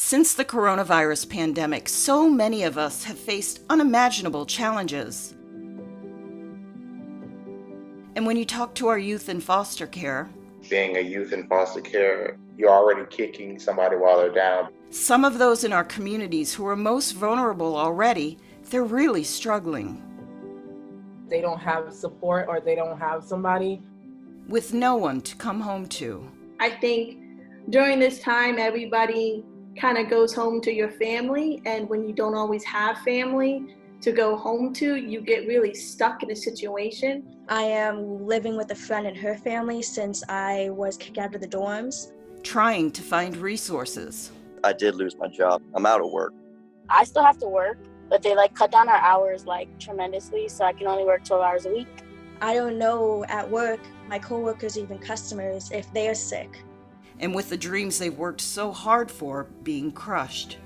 Since the coronavirus pandemic, so many of us have faced unimaginable challenges. And when you talk to our youth in foster care, being a youth in foster care, you're already kicking somebody while they're down. some of those in our communities who are most vulnerable already, they're really struggling. They don't have support or they don't have somebody with no one to come home to. I think during this time, everybody kind of goes home to your family, and when you don't always have family to go home to, you get really stuck in a situation. I am living with a friend and her family since I was kicked out of the dorms. Trying to find resources. I did lose my job. I'm out of work. I still have to work, but they cut down our hours tremendously, so I can only work 12 hours a week. I don't know at work, my coworkers, even customers, if they are sick. And with the dreams they've worked so hard for being crushed.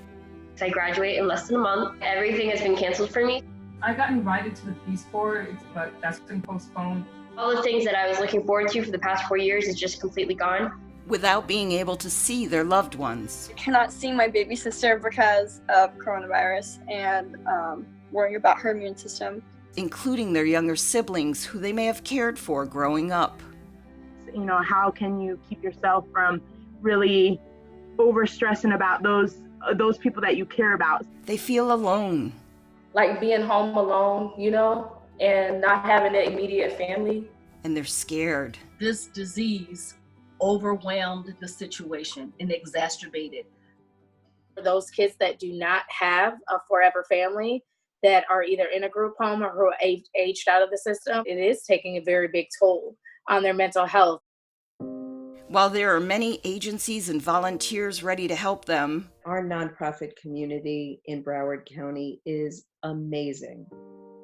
I graduate in less than a month. Everything has been canceled for me. I got invited to the Peace Corps, but that's been postponed. All the things that I was looking forward to for the past 4 years is just completely gone. Without being able to see their loved ones. I cannot see my baby sister because of coronavirus and worrying about her immune system. Including their younger siblings who they may have cared for growing up. You know, how can you keep yourself from really overstressing about those people that you care about? They feel alone. like being home alone, and not having an immediate family. And they're scared. This disease overwhelmed the situation and exacerbated. For those kids that do not have a forever family, that are either in a group home or who are aged out of the system, it is taking a very big toll on their mental health. While there are many agencies and volunteers ready to help them, our nonprofit community in Broward County is amazing,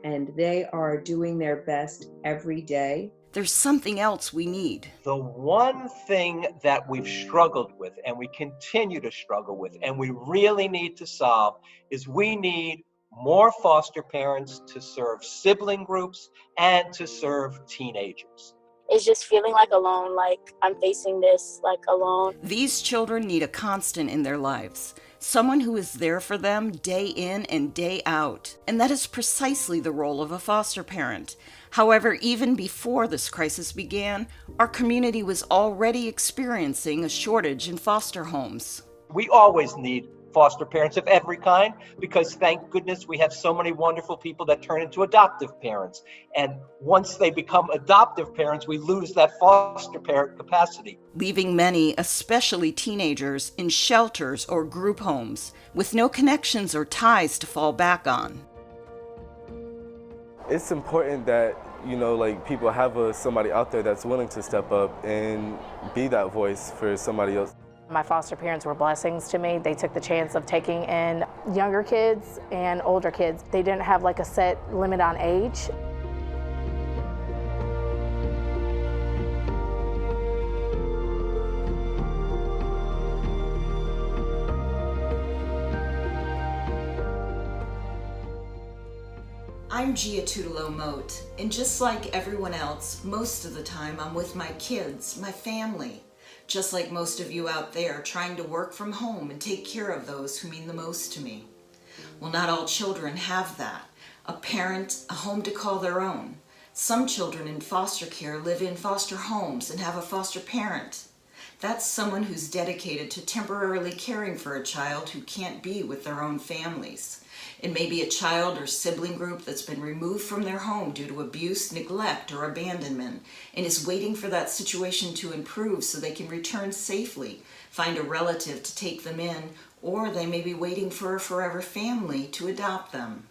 and they are doing their best every day. There's something else we need. The one thing that we've struggled with and we continue to struggle with and we really need to solve is we need more foster parents to serve sibling groups and to serve teenagers. It's just feeling alone, I'm facing this alone. These children need a constant in their lives, someone who is there for them day in and day out. And that is precisely the role of a foster parent. However, even before this crisis began, our community was already experiencing a shortage in foster homes. We always need foster parents of every kind because thank goodness we have so many wonderful people that turn into adoptive parents. And once they become adoptive parents, we lose that foster parent capacity. Leaving many, especially teenagers, in shelters or group homes with no connections or ties to fall back on. It's important that, people have somebody out there that's willing to step up and be that voice for somebody else. My foster parents were blessings to me. They took the chance of taking in younger kids and older kids. They didn't have a set limit on age. I'm Gia Tutelo-Moat, and just like everyone else, most of the time I'm with my kids, my family. Just like most of you out there, trying to work from home and take care of those who mean the most to me. Well, not all children have that. A parent, a home to call their own. Some children in foster care live in foster homes and have a foster parent. That's someone who's dedicated to temporarily caring for a child who can't be with their own families. It may be a child or sibling group that's been removed from their home due to abuse, neglect, or abandonment, and is waiting for that situation to improve so they can return safely, find a relative to take them in, or they may be waiting for a forever family to adopt them.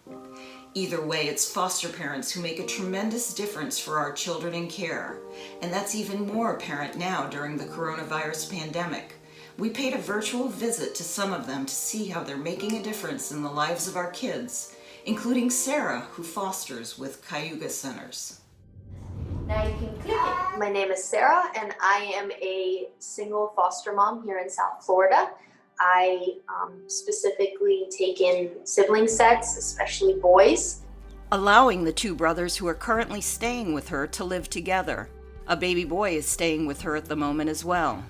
Either way, it's foster parents who make a tremendous difference for our children in care, and that's even more apparent now during the coronavirus pandemic. We paid a virtual visit to some of them to see how they're making a difference in the lives of our kids, including Sarah, who fosters with Cayuga Centers. Now you can click it. My name is Sarah, and I am a single foster mom here in South Florida. I specifically take in sibling sets, especially boys. Allowing the two brothers who are currently staying with her to live together. A baby boy is staying with her at the moment as well.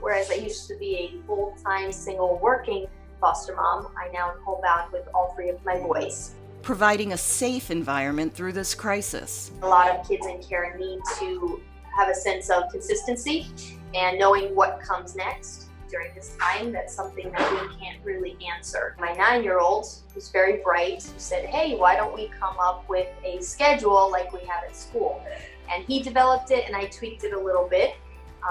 Whereas I used to be a full-time single working foster mom, I now am homebound with all three of my boys. Providing a safe environment through this crisis. A lot of kids in care need to have a sense of consistency and knowing what comes next during this time. That's something that we can't really answer. My 9-year-old, who's very bright, said, hey, why don't we come up with a schedule like we have at school? And he developed it and I tweaked it a little bit.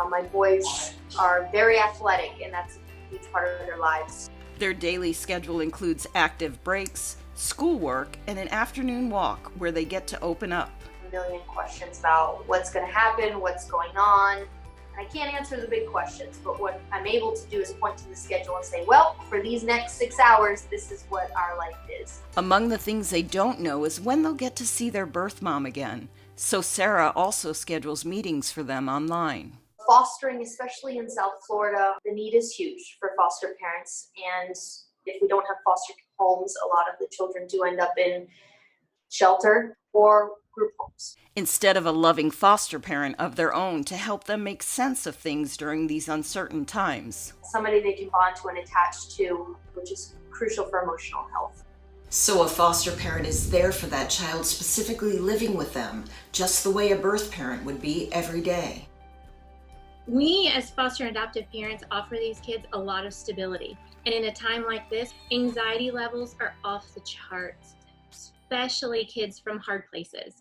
My boys are very athletic and that's a huge part of their lives. Their daily schedule includes active breaks, schoolwork, and an afternoon walk where they get to open up. A million questions about what's going to happen, what's going on. I can't answer the big questions, but what I'm able to do is point to the schedule and say, well, for these next 6 hours, this is what our life is. Among the things they don't know is when they'll get to see their birth mom again. So Sarah also schedules meetings for them online. Fostering, especially in South Florida, the need is huge for foster parents. And if we don't have foster homes, a lot of the children do end up in shelter or group homes. Instead of a loving foster parent of their own to help them make sense of things during these uncertain times. Somebody they can bond to and attach to, which is crucial for emotional health. So a foster parent is there for that child, specifically living with them, just the way a birth parent would be every day. We as foster and adoptive parents offer these kids a lot of stability. And in a time like this, anxiety levels are off the charts, especially kids from hard places.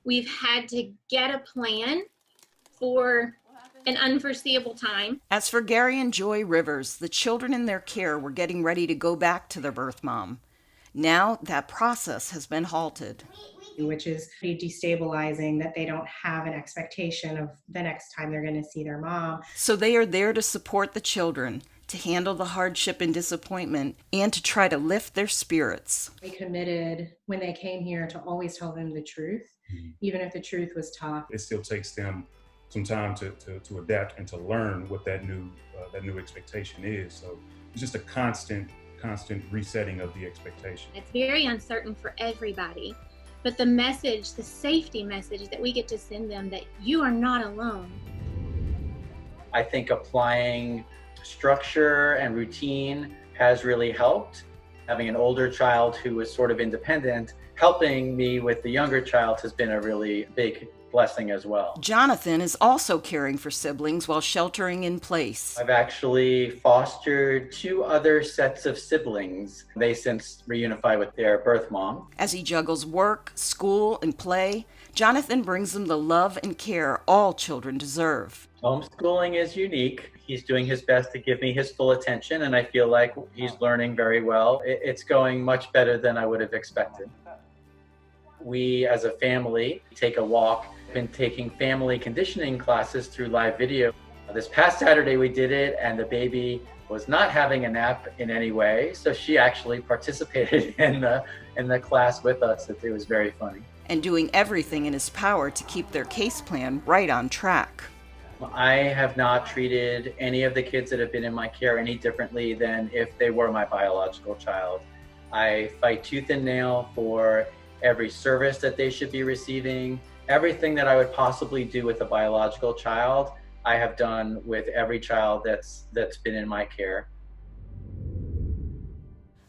We've had to get a plan for an unforeseeable time. As for Gary and Joy Rivers, the children in their care were getting ready to go back to their birth mom. Now that process has been halted. Which is pretty destabilizing that they don't have an expectation of the next time they're going to see their mom. So they are there to support the children, to handle the hardship and disappointment, and to try to lift their spirits. We committed when they came here to always tell them the truth, even if the truth was tough. It still takes them some time to adapt and to learn what that new expectation is. So it's just a constant resetting of the expectation. It's very uncertain for everybody, but the message, the safety message that we get to send them, that you are not alone. I think applying structure and routine has really helped. Having an older child who is sort of independent, helping me with the younger child has been a really big blessing as well. Jonathan is also caring for siblings while sheltering in place. I've actually fostered 2 other sets of siblings. They since reunified with their birth mom. As he juggles work, school, and play, Jonathan brings them the love and care all children deserve. Homeschooling is unique. He's doing his best to give me his full attention, and I feel like he's learning very well. It's going much better than I would have expected. We, as a family, take a walk. Been taking family conditioning classes through live video. This past Saturday we did it, and the baby was not having a nap in any way, so she actually participated in the class with us. It was very funny. And doing everything in his power to keep their case plan right on track. I have not treated any of the kids that have been in my care any differently than if they were my biological child. I fight tooth and nail for every service that they should be receiving. Everything that I would possibly do with a biological child, I have done with every child that's been in my care.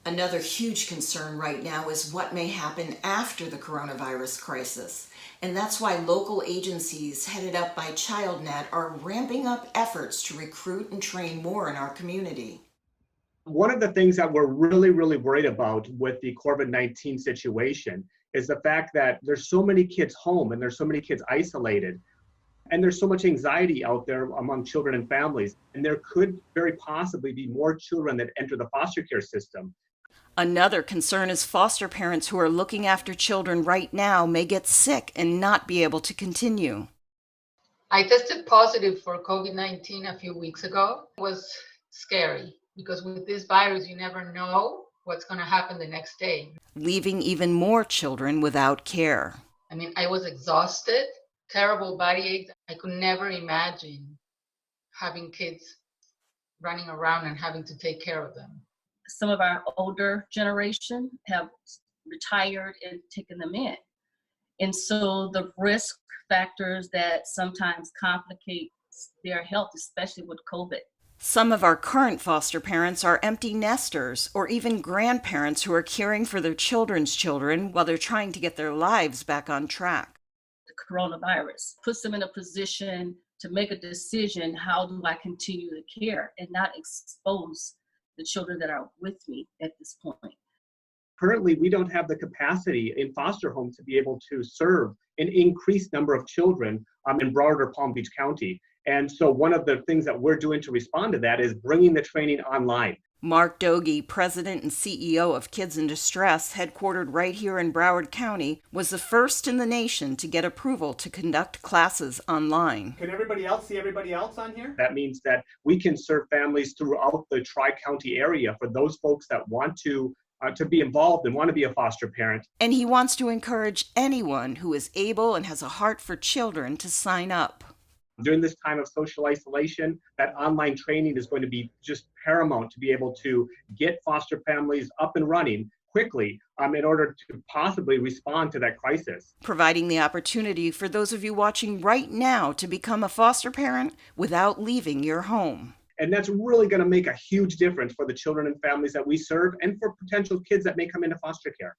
Another huge concern right now is what may happen after the coronavirus crisis. And that's why local agencies headed up by ChildNet are ramping up efforts to recruit and train more in our community. One of the things that we're really worried about with the COVID-19 situation is the fact that there's so many kids home and there's so many kids isolated, and there's so much anxiety out there among children and families, and there could very possibly be more children that enter the foster care system. Another concern is foster parents who are looking after children right now may get sick and not be able to continue. I tested positive for COVID-19 a few weeks ago. It was scary because with this virus, you never know what's going to happen the next day. Leaving even more children without care. I mean, I was exhausted, terrible body aches. I could never imagine having kids running around and having to take care of them. Some of our older generation have retired and taken them in. And so the risk factors that sometimes complicate their health, especially with COVID. Some of our current foster parents are empty nesters or even grandparents who are caring for their children's children while they're trying to get their lives back on track. The coronavirus puts them in a position to make a decision, how do I continue the care and not expose the children that are with me at this point. Currently, we don't have the capacity in foster homes to be able to serve an increased number of children in Broward or Palm Beach County. And so one of the things that we're doing to respond to that is bringing the training online. Mark Doge, president and CEO of Kids in Distress, headquartered right here in Broward County, was the first in the nation to get approval to conduct classes online. Can everybody else see everybody else on here? That means that we can serve families throughout the Tri-County area for those folks that want to be involved and want to be a foster parent. And he wants to encourage anyone who is able and has a heart for children to sign up. During this time of social isolation, that online training is going to be just paramount to be able to get foster families up and running quickly in order to possibly respond to that crisis. Providing the opportunity for those of you watching right now to become a foster parent without leaving your home. And that's really going to make a huge difference for the children and families that we serve and for potential kids that may come into foster care.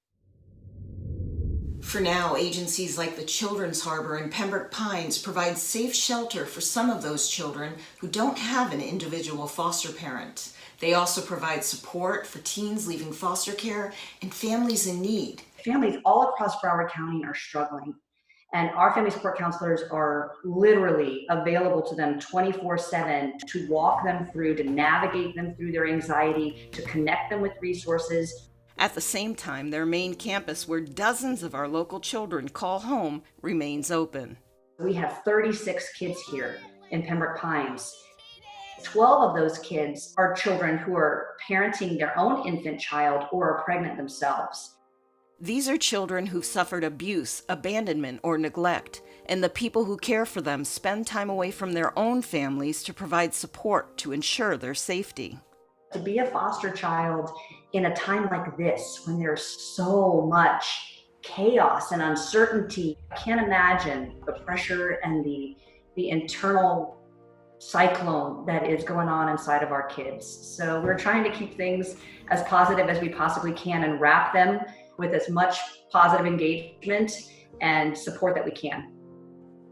For now, agencies like the Children's Harbor in Pembroke Pines provide safe shelter for some of those children who don't have an individual foster parent. They also provide support for teens leaving foster care and families in need. Families all across Broward County are struggling, and our family support counselors are literally available to them 24/7 to walk them through, to navigate them through their anxiety, to connect them with resources. At the same time, their main campus, where dozens of our local children call home, remains open. We have 36 kids here in Pembroke Pines. 12 of those kids are children who are parenting their own infant child or are pregnant themselves. These are children who've suffered abuse, abandonment, or neglect, and the people who care for them spend time away from their own families to provide support to ensure their safety. To be a foster child in a time like this, when there's so much chaos and uncertainty, I can't imagine the pressure and the internal cyclone that is going on inside of our kids. So we're trying to keep things as positive as we possibly can and wrap them with as much positive engagement and support that we can.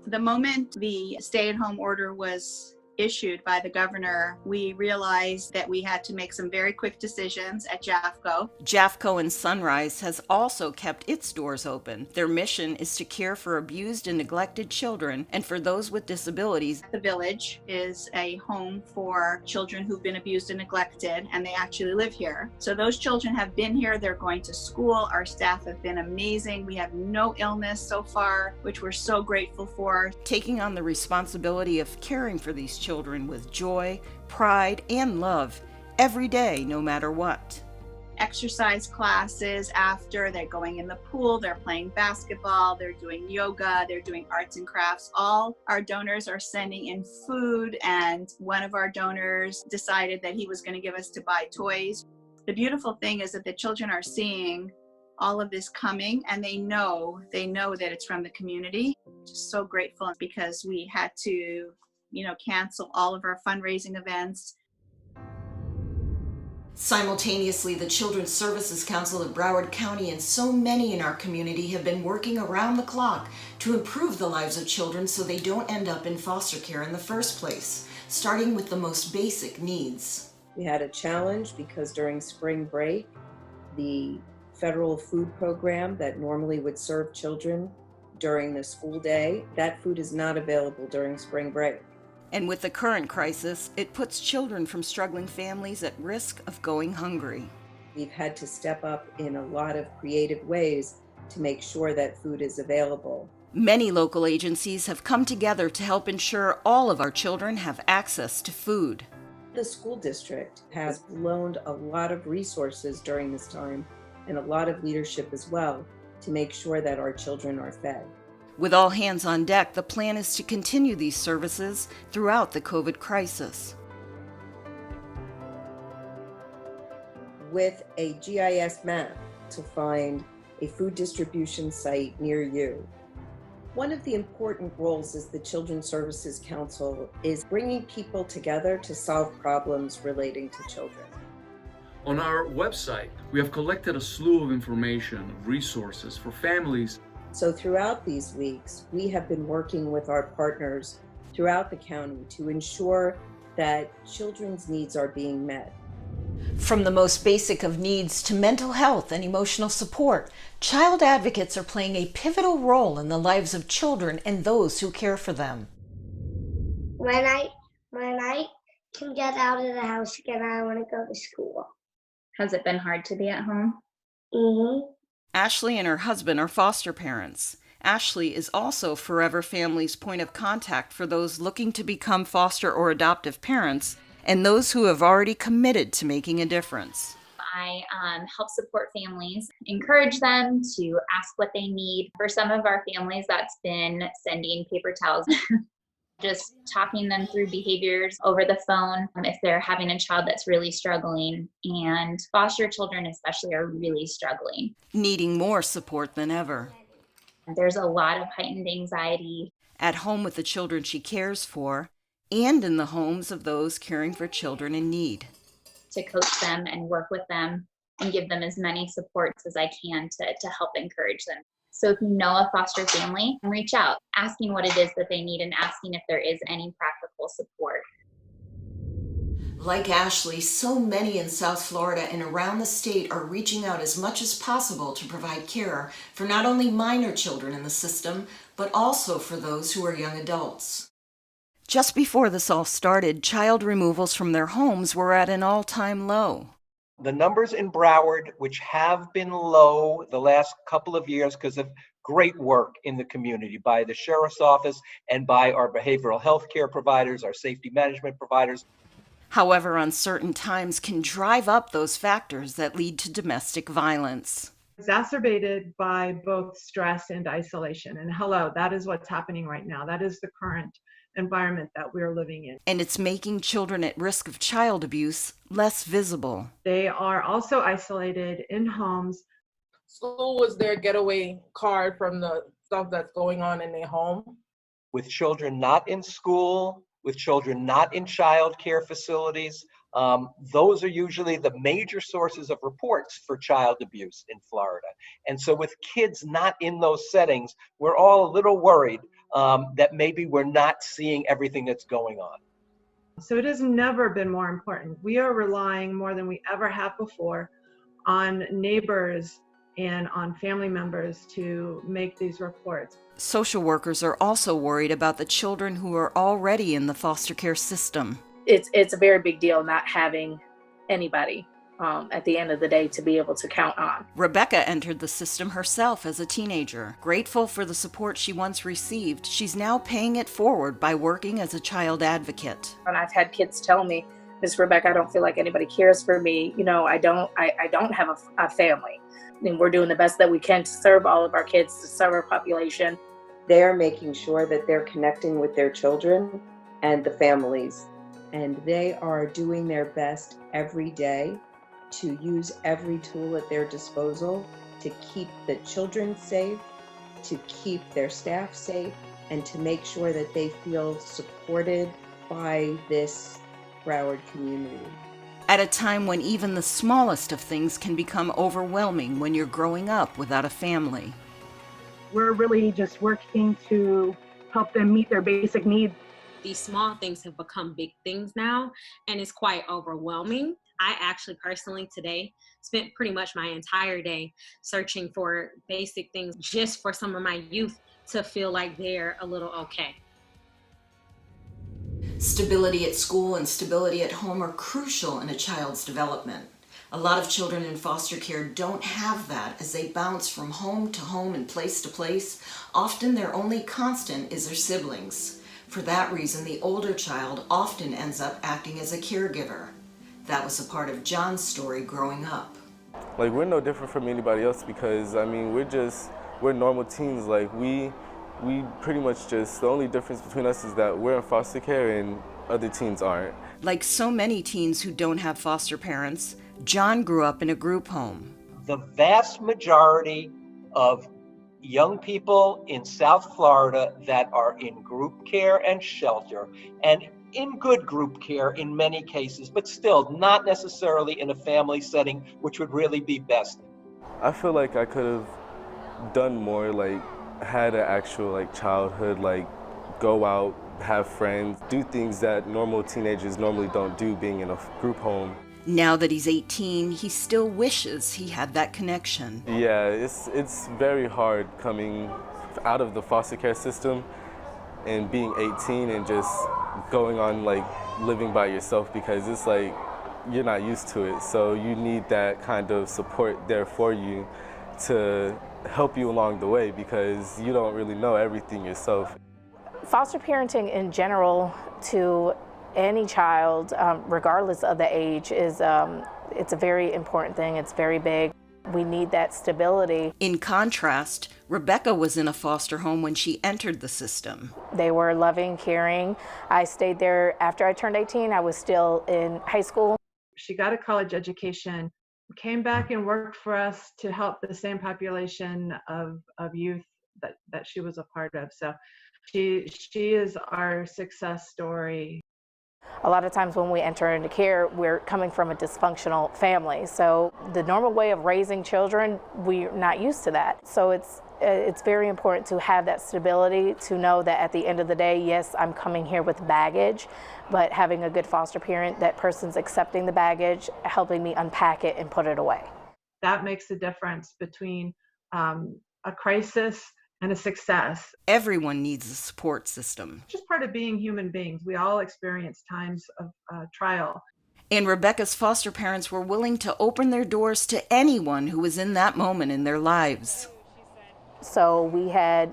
The moment the stay-at-home order was issued by the governor, we realized that we had to make some very quick decisions at JAFCO. JAFCO in Sunrise has also kept its doors open. Their mission is to care for abused and neglected children and for those with disabilities. The Village is a home for children who've been abused and neglected, and they actually live here. So those children have been here, they're going to school. Our staff have been amazing. We have no illness so far, which we're so grateful for. Taking on the responsibility of caring for these children with joy, pride, and love every day, no matter what. Exercise classes after, they're going in the pool, they're playing basketball, they're doing yoga, they're doing arts and crafts. All our donors are sending in food, and one of our donors decided that he was going to give us to buy toys. The beautiful thing is that the children are seeing all of this coming, and they know that it's from the community. Just so grateful because we had to cancel all of our fundraising events. Simultaneously, the Children's Services Council of Broward County and so many in our community have been working around the clock to improve the lives of children so they don't end up in foster care in the first place, starting with the most basic needs. We had a challenge because during spring break, the federal food program that normally would serve children during the school day, that food is not available during spring break. And with the current crisis, it puts children from struggling families at risk of going hungry. We've had to step up in a lot of creative ways to make sure that food is available. Many local agencies have come together to help ensure all of our children have access to food. The school district has loaned a lot of resources during this time and a lot of leadership as well to make sure that our children are fed. With all hands on deck, the plan is to continue these services throughout the COVID crisis. With a GIS map to find a food distribution site near you. One of the important roles as the Children's Services Council is bringing people together to solve problems relating to children. On our website, we have collected a slew of information, resources for families. So throughout these weeks, we have been working with our partners throughout the county to ensure that children's needs are being met. From the most basic of needs to mental health and emotional support, child advocates are playing a pivotal role in the lives of children and those who care for them. When I can get out of the house again, I want to go to school. Has it been hard to be at home? Mm-hmm. Ashley and her husband are foster parents. Ashley is also Forever Family's point of contact for those looking to become foster or adoptive parents and those who have already committed to making a difference. I help support families, encourage them to ask what they need. For some of our families, that's been sending paper towels, just talking them through behaviors over the phone if they're having a child that's really struggling. And foster children especially are really struggling, needing more support than ever. There's a lot of heightened anxiety. At home with the children she cares for, and in the homes of those caring for children in need. To coach them and work with them and give them as many supports as I can to help encourage them. So if you know a foster family, reach out, asking what it is that they need and asking if there is any practical support. Like Ashley, so many in South Florida and around the state are reaching out as much as possible to provide care for not only minor children in the system, but also for those who are young adults. Just before this all started, child removals from their homes were at an all-time low. The numbers in Broward, which have been low the last couple of years because of great work in the community by the sheriff's office and by our behavioral health care providers, our safety management providers. However, uncertain times can drive up those factors that lead to domestic violence. Exacerbated by both stress and isolation. And hello, that is what's happening right now. That is the current environment that we're living in. And it's making children at risk of child abuse less visible. They are also isolated in homes. School was their getaway card from the stuff that's going on in their home. With children not in school, with children not in child care facilities, those are usually the major sources of reports for child abuse in Florida. And so with kids not in those settings, we're all a little worried that maybe we're not seeing everything that's going on. So it has never been more important. We are relying more than we ever have before on neighbors and on family members to make these reports. Social workers are also worried about the children who are already in the foster care system. It's a very big deal not having anybody at the end of the day to be able to count on. Rebecca entered the system herself as a teenager. Grateful for the support she once received, she's now paying it forward by working as a child advocate. And I've had kids tell me, Miss Rebecca, I don't feel like anybody cares for me. You know, I don't have a family. I mean, we're doing the best that we can to serve all of our kids, to serve our population. They're making sure that they're connecting with their children and the families. And they are doing their best every day to use every tool at their disposal to keep the children safe, to keep their staff safe, and to make sure that they feel supported by this Broward community. At a time when even the smallest of things can become overwhelming when you're growing up without a family. We're really just working to help them meet their basic needs. These small things have become big things now, and it's quite overwhelming. I actually personally today spent pretty much my entire day searching for basic things just for some of my youth to feel like they're a little okay. Stability at school and stability at home are crucial in a child's development. A lot of children in foster care don't have that as they bounce from home to home and place to place. Often their only constant is their siblings. For that reason, the older child often ends up acting as a caregiver. That was a part of John's story growing up. Like, we're no different from anybody else because, I mean, we're normal teens. Like, we pretty much just, the only difference between us is that we're in foster care and other teens aren't. Like so many teens who don't have foster parents, John grew up in a group home. The vast majority of young people in South Florida that are in group care and shelter, and in good group care in many cases, but still not necessarily in a family setting, which would really be best. I feel like I could have done more, like had an actual like childhood, like go out, have friends, do things that normal teenagers normally don't do being in a group home. Now that he's 18, he still wishes he had that connection. Yeah, it's very hard coming out of the foster care system and being 18 and just going on like living by yourself, because it's like you're not used to it. So you need that kind of support there for you to help you along the way, because you don't really know everything yourself. Foster parenting in general to any child, regardless of the age, is it's a very important thing. It's very big. We need that stability. In contrast, Rebecca was in a foster home when she entered the system. They were loving, caring. I stayed there after I turned 18. I was still in high school. She got a college education, came back and worked for us to help the same population of youth that she was a part of. So she is our success story. A lot of times when we enter into care, we're coming from a dysfunctional family. So the normal way of raising children, we're not used to that. So it's very important to have that stability, to know that at the end of the day, yes, I'm coming here with baggage, but having a good foster parent, that person's accepting the baggage, helping me unpack it and put it away. That makes the difference between a crisis and a success. Everyone needs a support system. Just part of being human beings. We all experience times of trial. And Rebecca's foster parents were willing to open their doors to anyone who was in that moment in their lives. So we had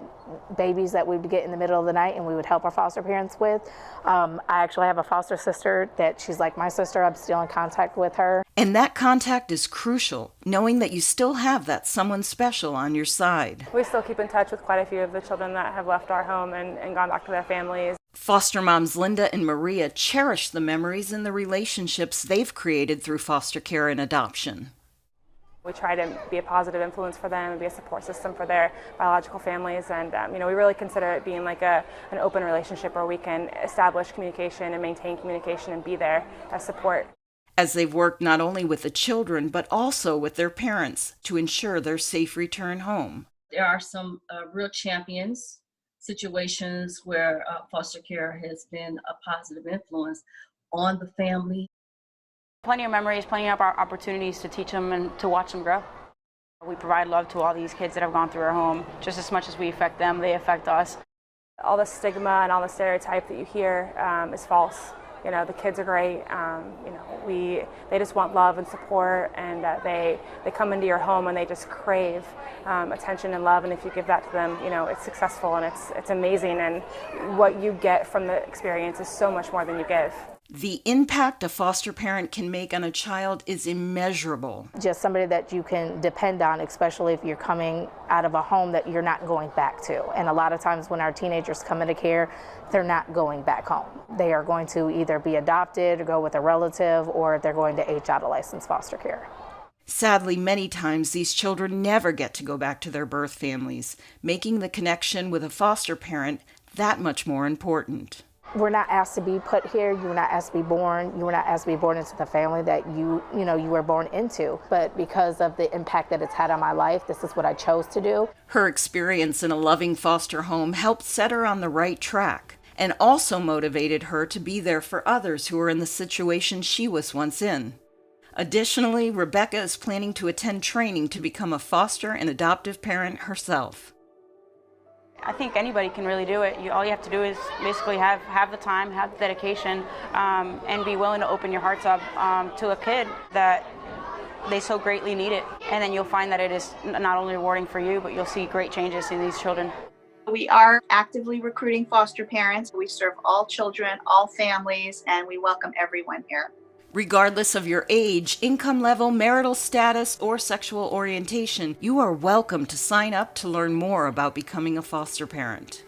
babies that we would get in the middle of the night and we would help our foster parents with. I actually have a foster sister that she's like my sister. I'm still in contact with her. And that contact is crucial, knowing that you still have that someone special on your side. We still keep in touch with quite a few of the children that have left our home and gone back to their families. Foster moms Linda and Maria cherish the memories and the relationships they've created through foster care and adoption. We try to be a positive influence for them and be a support system for their biological families. And we really consider it being like an open relationship where we can establish communication and maintain communication and be there as support. As they've worked not only with the children, but also with their parents to ensure their safe return home. There are some real champions, situations where foster care has been a positive influence on the family. Plenty of memories, plenty of opportunities to teach them and to watch them grow. We provide love to all these kids that have gone through our home. Just as much as we affect them, they affect us. All the stigma and all the stereotype that you hear is false. The kids are great. They just want love and support, and they come into your home and they just crave attention and love. And if you give that to them, it's successful and it's amazing. And what you get from the experience is so much more than you give. The impact a foster parent can make on a child is immeasurable. Just somebody that you can depend on, especially if you're coming out of a home that you're not going back to. And a lot of times when our teenagers come into care, they're not going back home. They are going to either be adopted or go with a relative, or they're going to age out of licensed foster care. Sadly, many times these children never get to go back to their birth families, making the connection with a foster parent that much more important. We're not asked to be put here. You were not asked to be born. You were not asked to be born into the family that you were born into. But because of the impact that it's had on my life, this is what I chose to do. Her experience in a loving foster home helped set her on the right track and also motivated her to be there for others who were in the situation she was once in. Additionally, Rebecca is planning to attend training to become a foster and adoptive parent herself. I think anybody can really do it. All you have to do is basically have the time, have the dedication, and be willing to open your hearts up to a kid that they so greatly need it. And then you'll find that it is not only rewarding for you, but you'll see great changes in these children. We are actively recruiting foster parents. We serve all children, all families, and we welcome everyone here. Regardless of your age, income level, marital status, or sexual orientation, you are welcome to sign up to learn more about becoming a foster parent.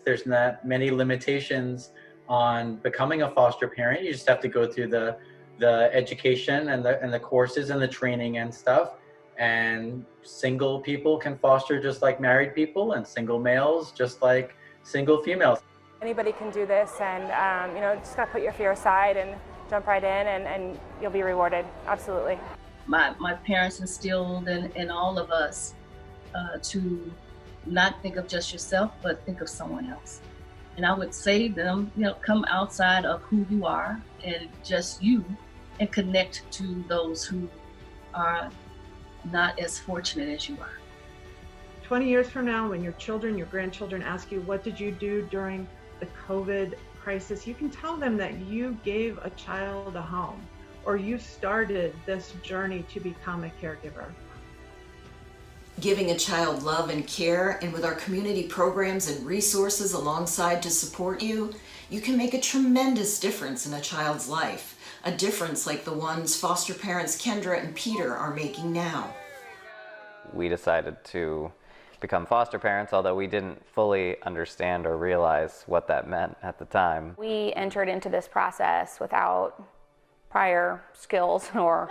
There's not many limitations on becoming a foster parent. You just have to go through the education and the courses and the training and stuff. And single people can foster just like married people, and single males just like single females. Anybody can do this, and just gotta put your fear aside and jump right in, and you'll be rewarded. Absolutely. My parents instilled in all of us to not think of just yourself, but think of someone else. And I would say to them, come outside of who you are and just you, and connect to those who are not as fortunate as you are. 20 years from now, when your children, your grandchildren ask you, what did you do during the COVID crisis? You can tell them that you gave a child a home, or you started this journey to become a caregiver. Giving a child love and care, and with our community programs and resources alongside to support you, you can make a tremendous difference in a child's life. A difference like the ones foster parents Kendra and Peter are making now. We decided to become foster parents, although we didn't fully understand or realize what that meant at the time. We entered into this process without prior skills or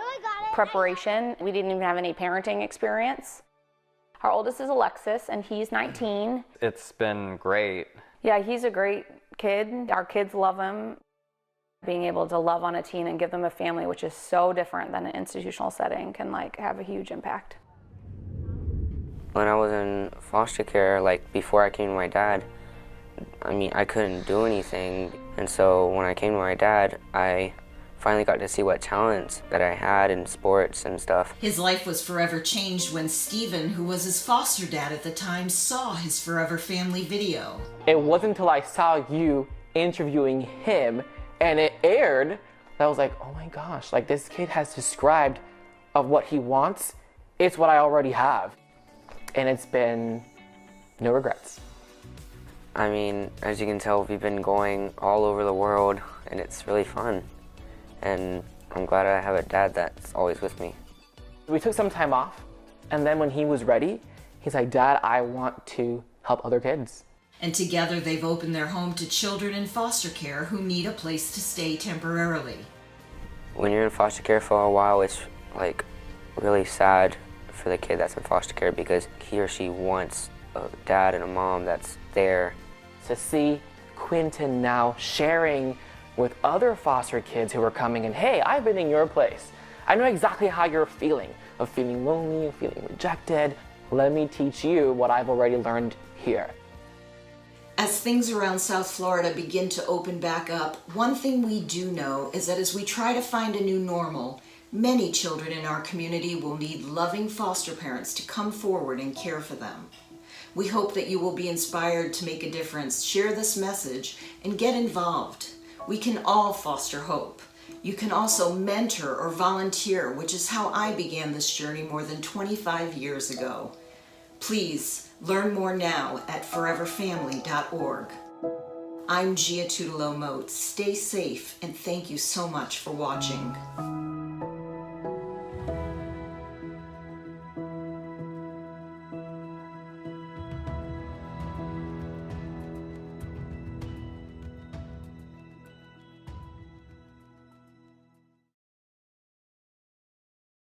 preparation. We didn't even have any parenting experience. Our oldest is Alexis, and he's 19. It's been great. Yeah, he's a great kid. Our kids love him. Being able to love on a teen and give them a family, which is so different than an institutional setting, can have a huge impact. When I was in foster care, before I came to my dad, I couldn't do anything. And so when I came to my dad, I finally got to see what talents that I had in sports and stuff. His life was forever changed when Steven, who was his foster dad at the time, saw his Forever Family video. It wasn't until I saw you interviewing him and it aired that I was like, oh my gosh, this kid has described of what he wants. It's what I already have. And it's been no regrets. As you can tell, we've been going all over the world, and it's really fun. And I'm glad I have a dad that's always with me. We took some time off, and then when he was ready, he's like, Dad, I want to help other kids. And together they've opened their home to children in foster care who need a place to stay temporarily. When you're in foster care for a while, it's really sad for the kid that's in foster care because he or she wants a dad and a mom that's there. To see Quinton now sharing with other foster kids who are coming in, hey, I've been in your place. I know exactly how you're feeling, of feeling lonely, of feeling rejected. Let me teach you what I've already learned here. As things around South Florida begin to open back up, one thing we do know is that as we try to find a new normal, many children in our community will need loving foster parents to come forward and care for them. We hope that you will be inspired to make a difference, share this message, and get involved. We can all foster hope. You can also mentor or volunteer, which is how I began this journey more than 25 years ago. Please learn more now at foreverfamily.org. I'm Gia Tutelo Moat. Stay safe, and thank you so much for watching.